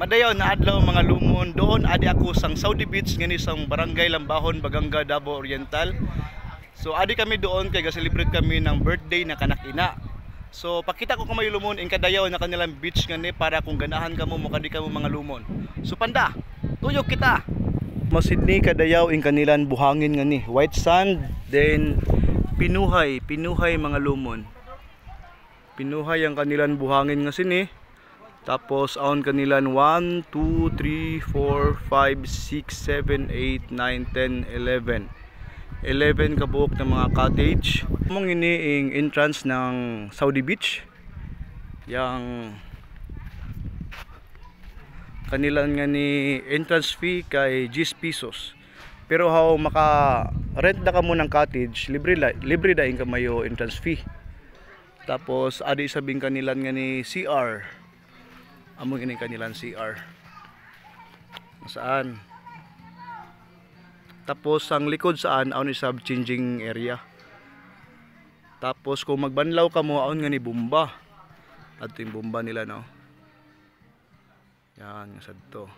Madayaw na adlaw mga lumon doon adi ako sang Saudi Beach ngani sang Barangay Lambahon, Baganga, Davao Oriental. So adi kami doon kay ga-celebrate kami ng birthday na kanak-ina. So pakita ko kamay lumon in kadayaw na kanilang beach ngani para kung ganahan kamo mukadi kamo mga lumon. So panda, tuyok kita. Masidni kadayaw in kanilang buhangin ngani, white sand, then pinuhay mga lumon. Pinuhay ang kanilang buhangin nga sini. Tapos aon kanilang 1, 2, 3, 4, 5, 6, 7, 8, 9, 10, 11 11 kabuok ng mga cottage. Mong iniing entrance ng Saudi Beach. Yang kanilang nga ni entrance fee kay 10 pesos. Pero how maka rent na ka mo ng cottage, libre daing ka mayo entrance fee. Tapos adi sabing kanilang nga ni CR. Among ini kanilang CR. Saan? Tapos ang likod saan aon isab changing area. Tapos kung magbanlaw ka mo aon nga ni bomba. Adto yung bomba nila no. Yan nga sadto.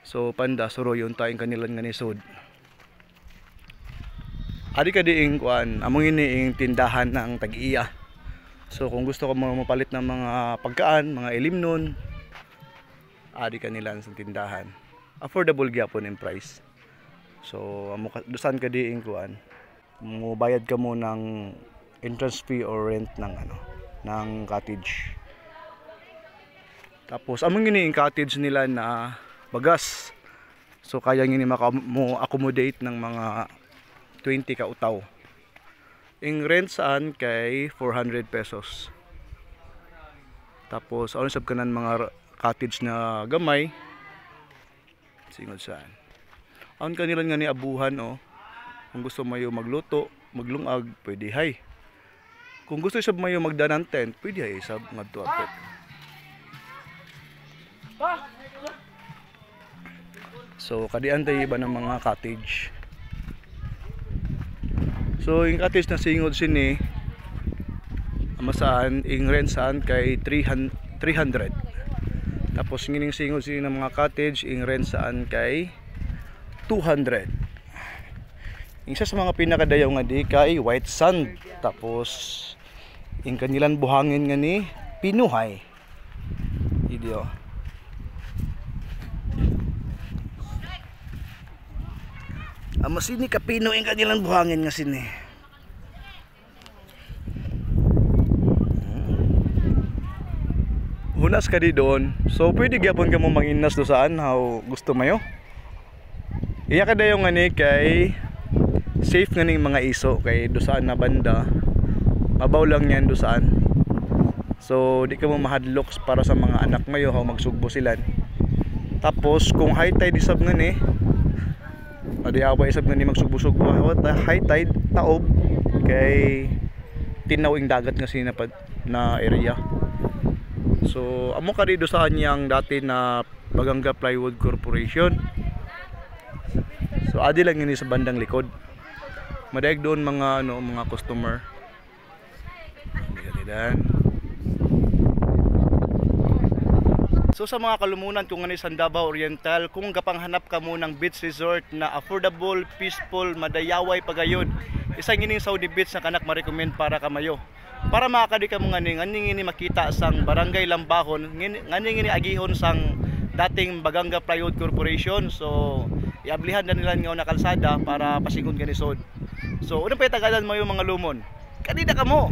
So panda suro yung tayong kanilang nga ni sud. Adi ka diing kuan, among ini ing tindahan ng tag-iya. So kung gusto ko mapalit ng mga pagkaan, mga ilimnon, adi kanila sa tindahan. Affordable gyapon in price. So dusan ka diing kuan, mo bayad ka mo ng entrance fee or rent ng ng cottage. Tapos among gini cottage nila na bagas. So kaya ngini mo accommodate ng mga 20 ka utaw. Ing rent saan kay 400 pesos. Tapos ano sab kanan mga cottage na gamay. Singod saan. Aon kanila nga ni abuhan Kung gusto mayo magluto, maglungag, pwede hay. Kung gusto sab mayo magdanan tent, pwede hay sab ngadto apet. So kadian tay iba ng mga cottage. So yung cottage na singod sini amasaan ing rent saan kay 300. Tapos ngining singod sini ng mga cottage ing rent saan kay 200. Isa sa mga pinakadayaw nga di kay white sand. Tapos ing kanilang buhangin nga ni pinuhay. Video. Amos ini kapino ing kanilang buhangin nga sini. Hunas ka di doon. So pwede gyapon ka mo manginas do saan how gusto mayo. Iya ka dayo nga ni kay safe nga ning mga iso kay do saan na banda. Mabaw lang yan do saan. So di ka mo mahadloks para sa mga anak mayo how magsugbo sila. Tapos kung high tide isab nga ni adi away isab nga ni magsugbo-sugbo high tide taob kay tinaw ing dagat nga sina na area. So amo ka dito sa yang dati na Baganga Plywood Corporation. So adi lang ini sa bandang likod. Madaig doon mga mga customer. Ganyan. So sa mga kalumunan kung ano sa Davao Oriental, kung gapanghanap ka mo ng beach resort na affordable, peaceful, madayaway pagayod, isang ining Saudi Beach na kanak ma-recommend para kamayo. Para makakadi ka mo nganing ini makita sang Barangay Lambahon, nganing ini agihon sang dating Baganga Plywood Corporation. So iablihan na nila nga na kalsada para pasingon ka ni sod. So unang pay tagalan mo yung mga lumon. Kanina ka mo.